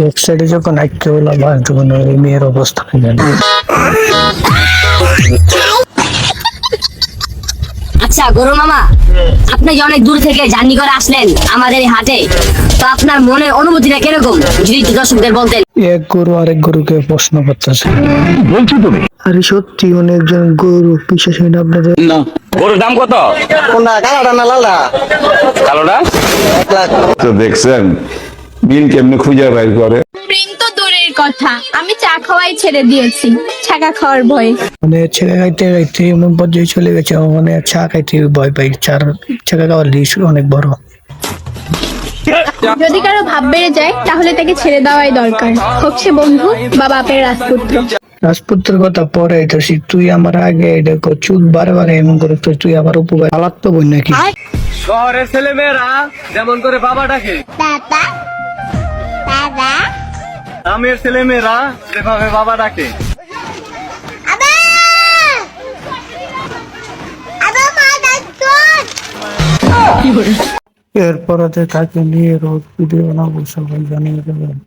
এক সাইডে যখন আইকে বলা বা তখন ওই মেয়ের অবস্থা হয়ে যায়। আচ্ছা গরু মামা, আপনি যে অনেক দূর থেকে জার্নি করে আসলেন আমাদের এই হাটে, তো আপনার মনের অনুভূতিটা কিরকম যদি একটু দর্শকদের বলতেন। এক গরু আরেক গরুকে প্রশ্ন করতেছে, বলছো তুমি? আরে সত্যি অনেকজন গরু বিশ্বাস হয় না আপনাদের? না, গরুর দাম কত? কোনটা কালোটা না লালটা? কালোটা। 1 লাখ। তো দেখছেন মিল কেমনে খুঁজে বাইর করে। প্রেম তো দূরের কথা, আমি চা খাওয়াই ছেড়ে দিয়েছি ছাকা খাওয়ার ভয়ে। মানে ছেঁকা খাইতে খাইতে এমন পর্যায়ে চলে গেছে, মানে চা খাইতে ভয় পাই, ছেঁকা খাওয়ার লিস্ট অনেক বড়। যদি কারো ভাব বেড়ে যায় তাহলে তাকে ছেড়ে দেওয়াই দরকার, হোক সে বন্ধু বা বাপের রাজপুত্র। রাজপুত্রের কথা পরে আইতাছি, তুই আমার আগে দেখো চুল বারে বারে এমন করে তুই আমার উপকার আলাদ তো বই নাকি? শহরের ছেলে মেয়েরা যেমন করে বাবা ডাকে, গ্রামের ছেলে মেয়েরা যেভাবে বাবা ডাকে। এরপরে তাকে নিয়ে রোজ ভিডিও বানাবো, সবাই জানিয়ে দেবেন।